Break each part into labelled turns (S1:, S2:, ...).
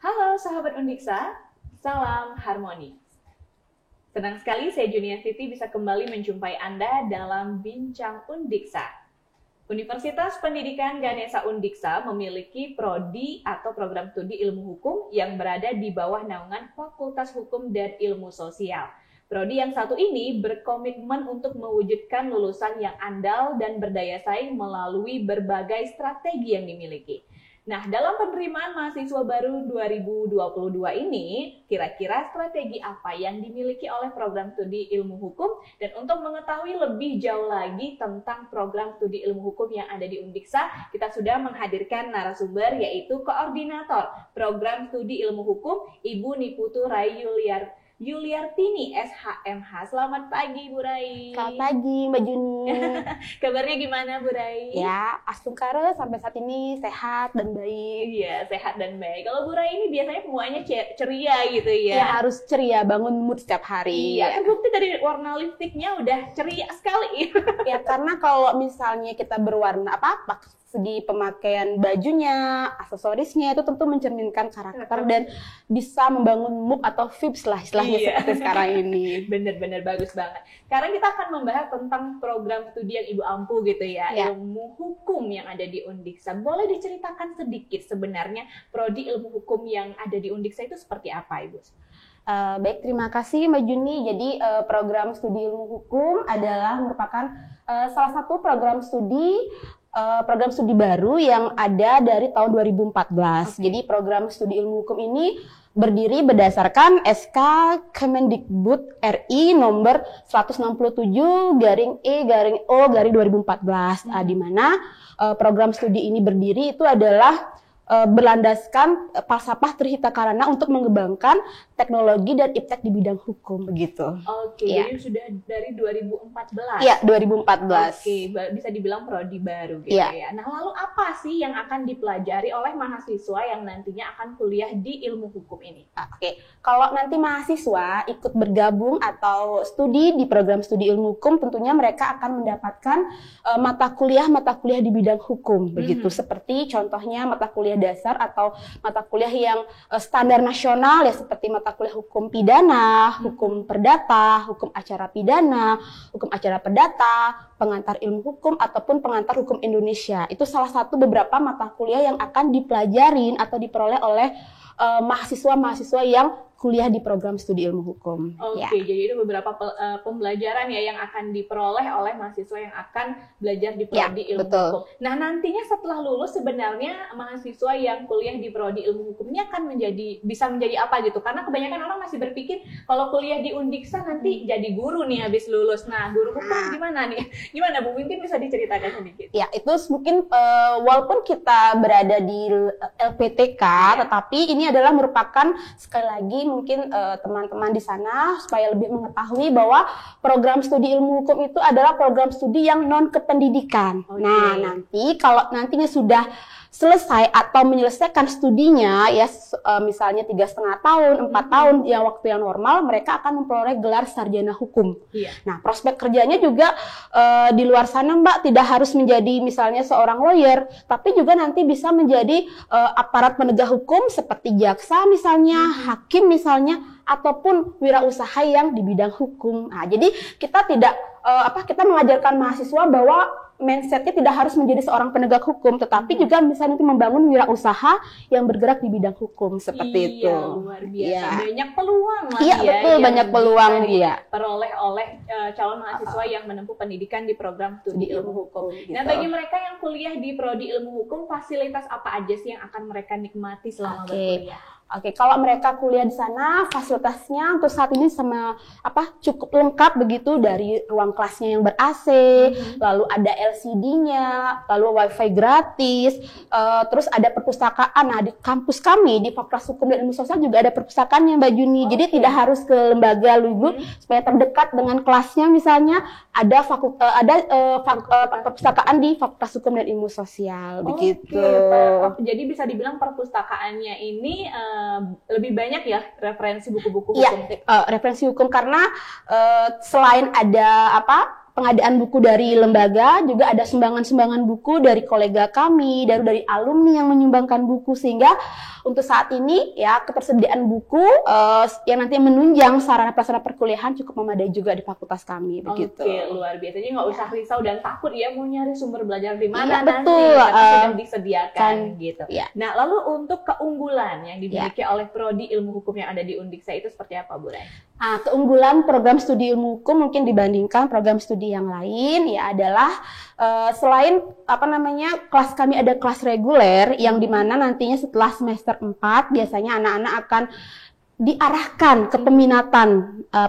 S1: Halo sahabat Undiksa, salam harmoni. Senang sekali saya Junia Siti bisa kembali menjumpai Anda dalam Bincang Undiksa. Universitas Pendidikan Ganesha Undiksa memiliki prodi atau program studi ilmu hukum yang berada di bawah naungan Fakultas Hukum dan Ilmu Sosial. Prodi yang satu ini berkomitmen untuk mewujudkan lulusan yang andal dan berdaya saing melalui berbagai strategi yang dimiliki. Nah, dalam penerimaan mahasiswa baru 2022 ini, kira-kira strategi apa yang dimiliki oleh program studi ilmu hukum? Dan untuk mengetahui lebih jauh lagi tentang program studi ilmu hukum yang ada di Undiksa, kita sudah menghadirkan narasumber yaitu Koordinator Program Studi Ilmu Hukum, Ibu Niputu Rai Yuliartini, SHMH. Selamat pagi, Bu Rai.
S2: Selamat pagi, Mbak Juni.
S1: Kabarnya gimana, Bu Rai?
S2: Ya, Astungkara sampai saat ini sehat dan baik.
S1: Iya, sehat dan baik. Kalau Bu Rai ini biasanya semuanya ceria gitu ya?
S2: Ya, harus ceria, bangun mood setiap hari.
S1: Iya, terbukti dari warna lipstiknya udah ceria sekali.
S2: Ya, karena kalau misalnya kita berwarna apa-apa, segi pemakaian bajunya, aksesorisnya itu tentu mencerminkan karakter dan bisa membangun mood atau vibes lah istilahnya seperti sekarang ini.
S1: Bener-bener bagus banget. Sekarang kita akan membahas tentang program studi yang Ibu ampu gitu ya, ilmu hukum yang ada di Undiksa. Boleh diceritakan sedikit sebenarnya prodi ilmu hukum yang ada di Undiksa itu seperti apa, Ibu?
S2: Baik, terima kasih Mbak Juni. Jadi program studi ilmu hukum adalah merupakan salah satu program studi baru yang ada dari tahun 2014. Jadi program studi ilmu hukum ini berdiri berdasarkan SK Kemendikbud RI nomor 167/E/O/2014, di mana program studi ini berdiri itu adalah berlandaskan falsafah Trihita Karana untuk mengembangkan teknologi dan iptek di bidang hukum begitu.
S1: Oke, jadi sudah dari 2014.
S2: Iya, 2014.
S1: Oke, bisa dibilang prodi baru gitu ya. Nah, lalu apa sih yang akan dipelajari oleh mahasiswa yang nantinya akan kuliah di ilmu hukum ini?
S2: Oke, kalau nanti mahasiswa ikut bergabung atau studi di program studi ilmu hukum, tentunya mereka akan mendapatkan mata kuliah di bidang hukum begitu. Seperti contohnya mata kuliah dasar atau mata kuliah yang standar nasional ya, seperti mata kuliah hukum pidana, hukum perdata, hukum acara pidana, hukum acara perdata, pengantar ilmu hukum ataupun pengantar hukum Indonesia. Itu salah satu beberapa mata kuliah yang akan dipelajarin atau diperoleh oleh mahasiswa-mahasiswa yang kuliah di program studi ilmu hukum.
S1: Oke, jadi itu beberapa pembelajaran ya yang akan diperoleh oleh mahasiswa yang akan belajar di prodi ilmu hukum. Nah, nantinya setelah lulus sebenarnya mahasiswa yang kuliah di prodi ilmu hukum ini akan bisa menjadi apa gitu? Karena kebanyakan orang masih berpikir kalau kuliah di Undiksa nanti jadi guru nih habis lulus. Nah, guru hukum gimana nih? Gimana Bu? Mungkin bisa diceritakan sedikit.
S2: Ya, itu mungkin walaupun kita berada di LPTK, tetapi ini adalah merupakan sekali lagi mungkin teman-teman di sana supaya lebih mengetahui bahwa program studi ilmu hukum itu adalah program studi yang non kependidikan. Nah, nanti kalau nantinya sudah selesai atau menyelesaikan studinya ya misalnya 3,5 tahun, 4 tahun yang waktu yang normal, mereka akan memperoleh gelar sarjana hukum. Nah, prospek kerjanya juga di luar sana Mbak tidak harus menjadi misalnya seorang lawyer, tapi juga nanti bisa menjadi aparat penegak hukum seperti jaksa misalnya, hakim misalnya, ataupun wirausaha yang di bidang hukum. Nah, jadi kita kita mengajarkan mahasiswa bahwa mindsetnya tidak harus menjadi seorang penegak hukum, tetapi juga bisa nanti membangun wirausaha yang bergerak di bidang hukum seperti itu.
S1: Luar biasa, banyak peluang lah
S2: betul, banyak peluang
S1: peroleh oleh calon mahasiswa yang menempuh pendidikan di program studi ilmu hukum. Nah, bagi mereka yang kuliah di prodi ilmu hukum, fasilitas apa aja sih yang akan mereka nikmati selama berkuliah?
S2: Kalau mereka kuliah di sana, fasilitasnya untuk saat ini cukup lengkap begitu, dari ruang kelasnya yang ber-AC, lalu ada LCD-nya, lalu wifi gratis, terus ada perpustakaan. Nah, di kampus kami di Fakultas Hukum dan Ilmu Sosial juga ada perpustakaannya Mbak Juni. Jadi tidak harus ke lembaga lugu supaya terdekat dengan kelasnya. Misalnya ada perpustakaan di Fakultas Hukum dan Ilmu Sosial begitu.
S1: Jadi bisa dibilang perpustakaannya ini lebih banyak ya referensi buku-buku hukum.
S2: Referensi hukum karena selain ada pengadaan buku dari lembaga, juga ada sumbangan-sumbangan buku dari kolega kami, dari alumni yang menyumbangkan buku, sehingga untuk saat ini ya ketersediaan buku yang nanti menunjang sarana prasarana perkuliahan cukup memadai juga di fakultas kami begitu.
S1: Oke, luar biasa. Jadi nggak usah risau dan takut ya mau nyari sumber belajar di mana
S2: Iya,
S1: nanti,
S2: betul.
S1: karena sudah disediakan gitu.
S2: Iya.
S1: Nah, lalu untuk keunggulan yang dimiliki oleh prodi ilmu hukum yang ada di Undiksa itu seperti apa, Bu Rai?
S2: Keunggulan program studi ilmu hukum mungkin dibandingkan program studi yang lain ya adalah selain kelas kami ada kelas reguler yang dimana nantinya setelah semester 4 biasanya anak-anak akan diarahkan ke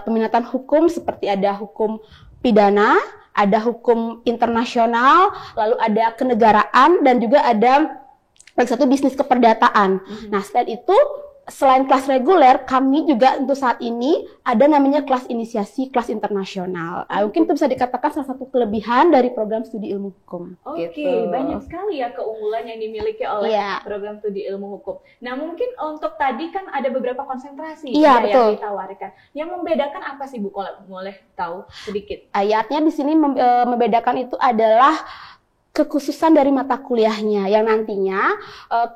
S2: peminatan hukum, seperti ada hukum pidana, ada hukum internasional, lalu ada kenegaraan, dan juga ada satu bisnis keperdataan. Nah, selain itu, selain kelas reguler, kami juga untuk saat ini ada namanya kelas inisiasi, kelas internasional. Mungkin itu bisa dikatakan salah satu kelebihan dari program studi ilmu hukum.
S1: Oke,
S2: gitu.
S1: banyak sekali ya keunggulan yang dimiliki oleh program studi ilmu hukum. Nah, mungkin untuk tadi kan ada beberapa konsentrasi yang ditawarkan. Yang membedakan apa sih, Bu? Kalau boleh tahu sedikit.
S2: Artinya di sini membedakan itu adalah kekhususan dari mata kuliahnya, yang nantinya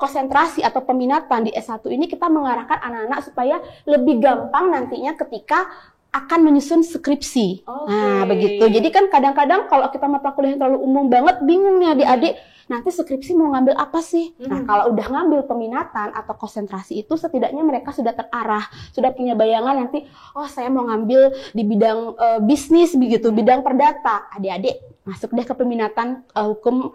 S2: konsentrasi atau peminatan di S1 ini kita mengarahkan anak-anak supaya lebih gampang nantinya ketika akan menyusun skripsi. Nah, begitu. Jadi kan kadang-kadang kalau kita mata kuliah yang terlalu umum banget, bingung nih adik-adik, nanti skripsi mau ngambil apa sih? Nah, kalau udah ngambil peminatan atau konsentrasi itu setidaknya mereka sudah terarah, sudah punya bayangan nanti, oh saya mau ngambil di bidang bisnis begitu, bidang perdata. Adik-adik masuk deh ke peminatan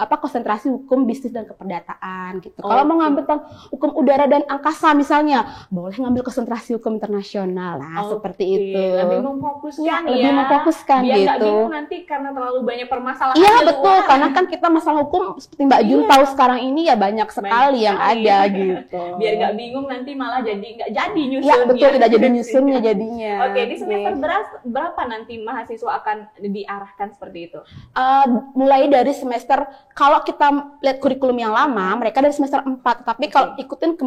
S2: konsentrasi hukum, bisnis, dan keperdataan gitu. Kalau mau ngambil tentang hukum udara dan angkasa misalnya, boleh ngambil konsentrasi hukum internasional. Nah, seperti itu.
S1: Lebih memfokuskan
S2: lebih memfokuskan
S1: biar
S2: gitu.
S1: Nggak bingung nanti karena terlalu banyak permasalahan.
S2: Iya, betul. Karena kan kita masalah hukum seperti Mbak Jun tahu sekarang ini ya banyak sekali yang ada gitu.
S1: Biar nggak bingung nanti malah nggak jadi nyusun.
S2: Iya, betul, tidak jadi nyusunnya jadinya.
S1: Oke, di semester berapa nanti mahasiswa akan diarahkan seperti itu?
S2: Mulai dari semester, kalau kita lihat kurikulum yang lama, mereka dari semester 4, tapi kalau ikutin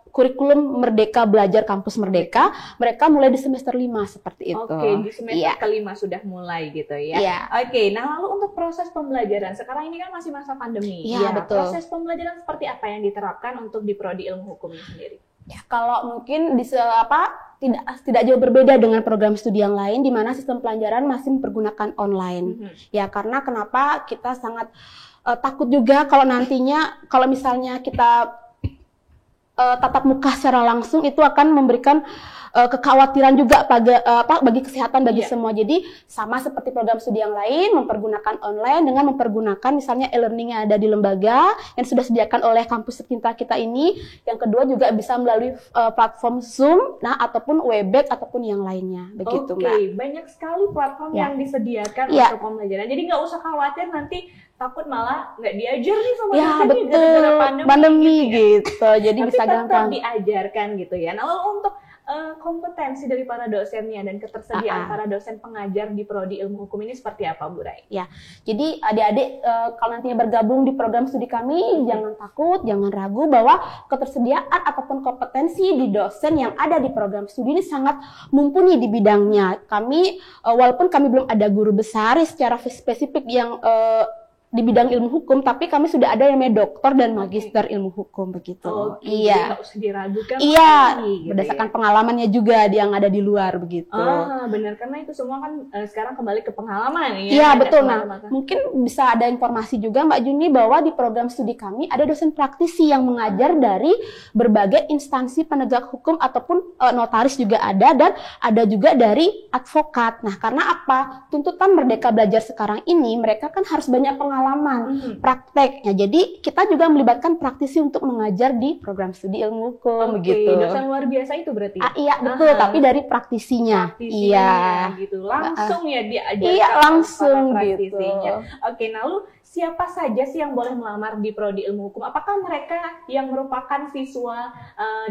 S2: kurikulum Merdeka Belajar Kampus Merdeka, mereka mulai di semester 5 seperti itu.
S1: Oke, di semester kelima sudah mulai gitu ya. Oke, nah lalu untuk proses pembelajaran, sekarang ini kan masih masa pandemi.
S2: Iya, betul.
S1: Proses pembelajaran seperti apa yang diterapkan untuk di prodi ilmu hukum ini sendiri?
S2: Ya, kalau mungkin tidak jauh berbeda dengan program studi yang lain, di mana sistem pelajaran masih mempergunakan online. Ya, karena kenapa kita sangat takut juga kalau nantinya, kalau misalnya kita tatap muka secara langsung, itu akan memberikan kekhawatiran juga bagi kesehatan bagi semua. Jadi sama seperti program studi yang lain, mempergunakan online dengan mempergunakan misalnya e-learning yang ada di lembaga yang sudah disediakan oleh kampus tercinta kita ini. Yang kedua juga bisa melalui platform Zoom, ataupun Webex ataupun yang lainnya. Begitu, Mbak.
S1: Banyak sekali platform yang disediakan untuk pembelajaran. Jadi nggak usah khawatir nanti takut malah nggak diajar nih sama dosennya gara-gara pandemi gitu. Jadi bisa gampang diajarkan gitu ya. Nah, lalu untuk kompetensi dari para dosennya dan ketersediaan para dosen pengajar di prodi ilmu hukum ini seperti apa, Bu Rai?
S2: Ya, jadi adik-adik kalau nantinya bergabung di program studi kami, jangan takut, jangan ragu bahwa ketersediaan ataupun kompetensi di dosen yang ada di program studi ini sangat mumpuni di bidangnya. Kami, walaupun kami belum ada guru besar secara spesifik yang di bidang ilmu hukum, tapi kami sudah ada yang doktor dan magister ilmu hukum begitu.
S1: Iya. Nggak usah diragukan.
S2: Iya, gitu, berdasarkan pengalamannya juga yang ada di luar begitu.
S1: Benar, karena itu semua kan sekarang kembali ke pengalaman ya.
S2: Iya, betul. Nah, mungkin bisa ada informasi juga Mbak Juni bahwa di program studi kami ada dosen praktisi yang mengajar dari berbagai instansi penegak hukum ataupun notaris juga ada, dan ada juga dari advokat. Nah, karena apa? Tuntutan Merdeka Belajar sekarang ini mereka kan harus banyak pengalaman prakteknya. Jadi kita juga melibatkan praktisi untuk mengajar di program studi ilmu hukum begitu.
S1: Dosen luar biasa itu berarti.
S2: Iya, betul, tapi dari praktisinya. Iya,
S1: gitu. Langsung ya diajarkan.
S2: Iya, langsung gitu.
S1: Oke, nah lu siapa saja sih yang boleh melamar di Prodi Ilmu Hukum? Apakah mereka yang merupakan siswa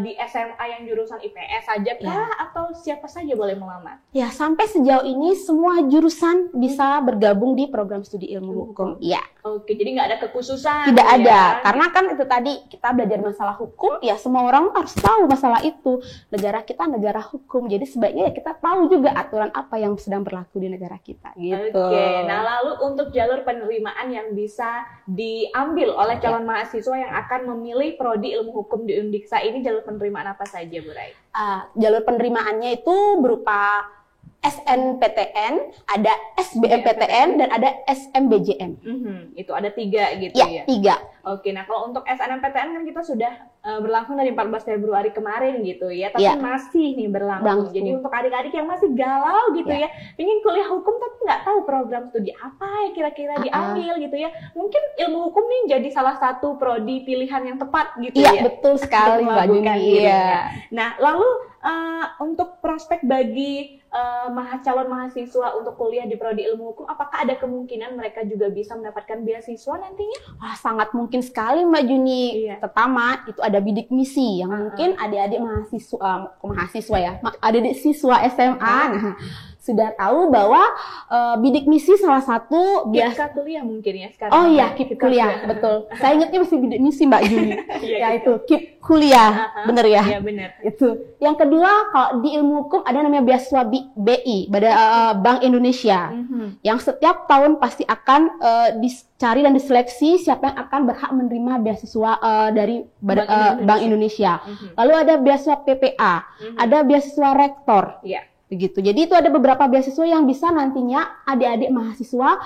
S1: di SMA yang jurusan IPS saja kah? Atau siapa saja boleh melamar?
S2: Ya, sampai sejauh ini semua jurusan bisa bergabung di program studi ilmu hukum. Ya.
S1: Oke, jadi nggak ada kekhususan.
S2: Tidak ada,
S1: ya?
S2: karena kan itu tadi kita belajar masalah hukum, ya semua orang harus tahu masalah itu. Negara kita negara hukum, jadi sebaiknya ya kita tahu juga aturan apa yang sedang berlaku di negara kita. Gitu.
S1: Oke, nah lalu untuk jalur penerimaan yang bisa diambil oleh calon mahasiswa yang akan memilih Prodi Ilmu Hukum di Undiksa ini, jalur penerimaan apa saja, Bu Rai?
S2: Jalur penerimaannya itu berupa SNPTN, ada SBMPTN, dan ada SMBJM.
S1: Itu ada 3 gitu
S2: ya? 3.
S1: Oke, nah kalau untuk SNMPTN kan kita sudah berlangsung dari 14 Februari kemarin gitu ya, tapi masih nih berlangsung. Jadi untuk adik-adik yang masih galau gitu ya, ingin kuliah hukum tapi nggak tahu program studi apa yang kira-kira diambil gitu ya, mungkin ilmu hukum nih jadi salah satu prodi pilihan yang tepat gitu ya.
S2: Iya, betul sekali Mbak Juni.
S1: Nah, lalu untuk prospek bagi calon mahasiswa untuk kuliah di Prodi Ilmu Hukum, apakah ada kemungkinan mereka juga bisa mendapatkan beasiswa nantinya?
S2: Sangat mungkin sekali Mbak Juni. Pertama, itu ada bidik misi yang mungkin adik-adik mahasiswa ya, adik-adik siswa SMA sudah tahu bahwa bidik misi salah satu
S1: biasa kuliah mungkin ya sekarang.
S2: Oh iya, KIP kuliah, betul. Saya ingatnya masih bidik misi Mbak Juni. Ya itu KIP kuliah, bener ya?
S1: Iya bener.
S2: Itu. Yang kedua, kalau di ilmu hukum ada namanya beasiswa BI, Bank Indonesia, yang setiap tahun pasti akan dicari dan diseleksi siapa yang akan berhak menerima beasiswa dari Bank Indonesia. Lalu ada beasiswa PPA, ada beasiswa rektor. Begitu. Jadi itu ada beberapa beasiswa yang bisa nantinya adik-adik mahasiswa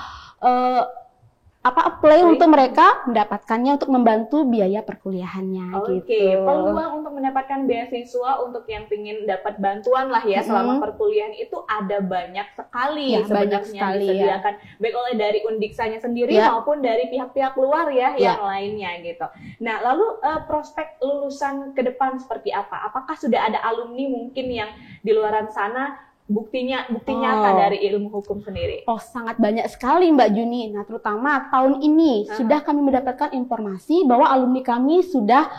S2: apply untuk mereka mendapatkannya untuk membantu biaya perkuliahannya. Gitu.
S1: Peluang untuk mendapatkan beasiswa untuk yang ingin dapat bantuan lah ya selama perkuliahan itu ada banyak sekali sebenarnya disediakan baik oleh dari Undiksanya sendiri maupun dari pihak-pihak luar ya yang lainnya gitu. Nah, lalu prospek lulusan ke depan seperti apa? Apakah sudah ada alumni mungkin yang di luaran sana bukti nyata dari ilmu hukum sendiri?
S2: Sangat banyak sekali Mbak Juni. Nah, terutama tahun ini sudah kami mendapatkan informasi bahwa alumni kami sudah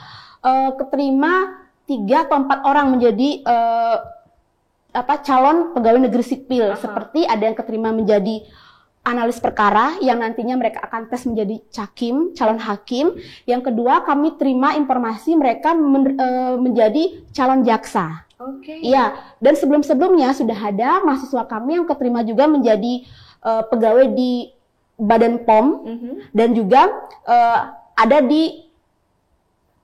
S2: keterima 3 atau 4 orang menjadi calon pegawai negeri sipil. Seperti ada yang keterima menjadi analis perkara yang nantinya mereka akan tes menjadi cakim, calon hakim. Yang kedua, kami terima informasi mereka menjadi calon jaksa. Iya, dan sebelum-sebelumnya sudah ada mahasiswa kami yang keterima juga menjadi pegawai di Badan POM dan juga ada di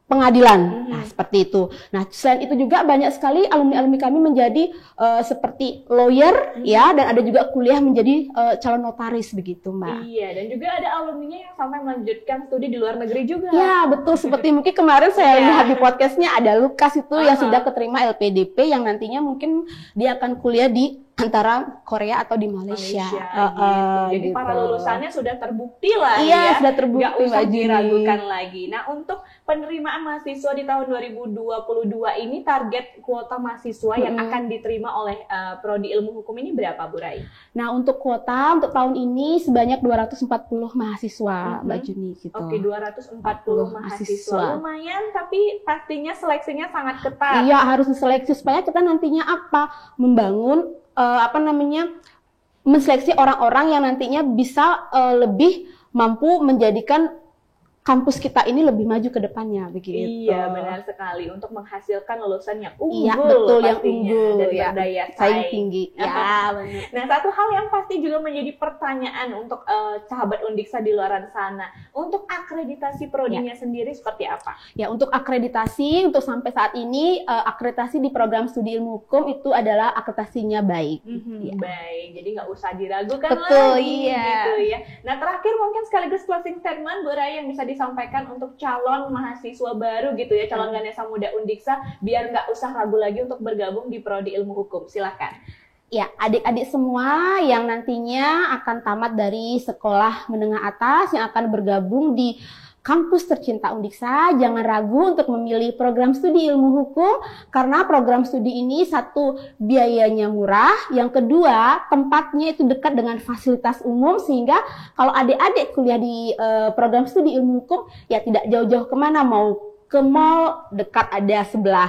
S2: pengadilan. Nah, seperti itu. Nah, selain itu juga banyak sekali alumni-alumni kami menjadi seperti lawyer ya, dan ada juga kuliah menjadi calon notaris begitu, Mbak.
S1: Iya, dan juga ada alumninya yang sampai melanjutkan studi di luar negeri juga.
S2: Ya, betul. Seperti mungkin kemarin saya lihat di podcastnya ada Lukas itu yang sudah keterima LPDP yang nantinya mungkin dia akan kuliah di antara Korea atau di Malaysia.
S1: Jadi para lulusannya sudah terbukti lah
S2: sudah terbukti.
S1: Nggak usah diragukan lagi. Nah, untuk penerimaan mahasiswa di tahun 2022 ini target kuota mahasiswa yang akan diterima oleh Prodi Ilmu Hukum ini berapa, Bu Rai?
S2: Nah, untuk kuota untuk tahun ini sebanyak 240 mahasiswa, Mbak Juni gitu.
S1: 240 mahasiswa. Lumayan, tapi pastinya seleksinya sangat ketat.
S2: Iya, harus diseleksi supaya kita nantinya membangun menseleksi orang-orang yang nantinya bisa lebih mampu menjadikan kampus kita ini lebih maju ke depannya begitu.
S1: Iya, benar sekali, untuk menghasilkan lulusan yang unggul.
S2: Iya, betul, yang unggul
S1: dan berdaya
S2: saing tinggi. Ya,
S1: benar. Nah, satu hal yang pasti juga menjadi pertanyaan untuk sahabat Undiksa di luaran sana, untuk akreditasi prodinya sendiri seperti apa? Ya,
S2: untuk akreditasi untuk sampai saat ini akreditasi di program studi ilmu hukum itu adalah akreditasinya baik.
S1: Baik, jadi nggak usah diragukan
S2: lagi.
S1: Gitu ya. Nah, terakhir mungkin sekaligus closing statement Bu Rai yang bisa disampaikan untuk calon mahasiswa baru gitu ya, calon Ganesha Muda Undiksa, biar nggak usah ragu lagi untuk bergabung di Prodi Ilmu Hukum. Silahkan.
S2: Ya, adik-adik semua yang nantinya akan tamat dari sekolah menengah atas yang akan bergabung di kampus tercinta Undiksa, jangan ragu untuk memilih program studi ilmu hukum karena program studi ini satu, biayanya murah, yang kedua tempatnya itu dekat dengan fasilitas umum sehingga kalau adik-adik kuliah di program studi ilmu hukum ya tidak jauh-jauh kemana, mau ke mall dekat ada sebelah,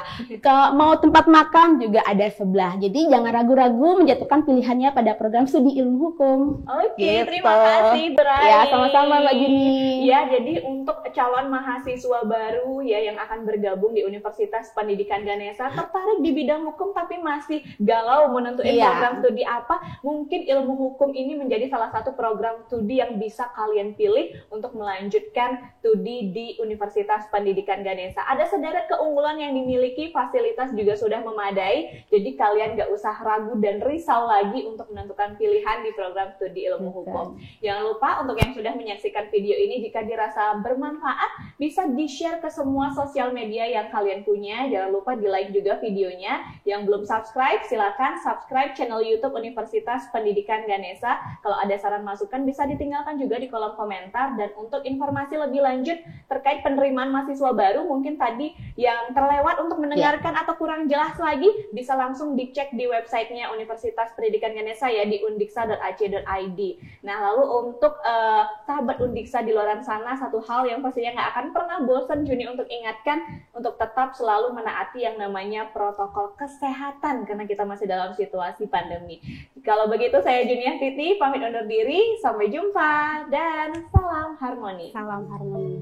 S2: mau tempat makan juga ada sebelah. Jadi jangan ragu-ragu menjatuhkan pilihannya pada program studi ilmu hukum.
S1: Oke,
S2: Gitu.
S1: terima kasih Brai.
S2: Ya, sama-sama Mbak Juni.
S1: Ya, jadi untuk calon mahasiswa baru ya yang akan bergabung di Universitas Pendidikan Ganesha, tertarik di bidang hukum tapi masih galau menentuin program studi apa, mungkin ilmu hukum ini menjadi salah satu program studi yang bisa kalian pilih untuk melanjutkan studi di Universitas Pendidikan Ganesha. Ada sederet keunggulan yang dimiliki, fasilitas juga sudah memadai, jadi kalian gak usah ragu dan risau lagi untuk menentukan pilihan di program studi ilmu hukum. Jangan lupa untuk yang sudah menyaksikan video ini, jika dirasa bermanfaat, bisa di-share ke semua sosial media yang kalian punya. Jangan lupa di-like juga videonya. Yang belum subscribe, silakan subscribe channel YouTube Universitas Pendidikan Ganesha. Kalau ada saran masukan bisa ditinggalkan juga di kolom komentar. Dan untuk informasi lebih lanjut terkait penerimaan mahasiswa baru, mungkin tadi yang terlewat untuk mendengarkan atau kurang jelas lagi, bisa langsung dicek di websitenya Universitas Pendidikan Ganesha ya, di undiksa.ac.id. Nah, lalu untuk sahabat Undiksa di luar sana, satu hal yang pastinya nggak akan pernah bosan Juni untuk ingatkan, untuk tetap selalu menaati yang namanya protokol kesehatan karena kita masih dalam situasi pandemi. Kalau begitu, saya Junia Titi pamit undur diri, sampai jumpa dan salam harmoni.
S2: Salam harmoni.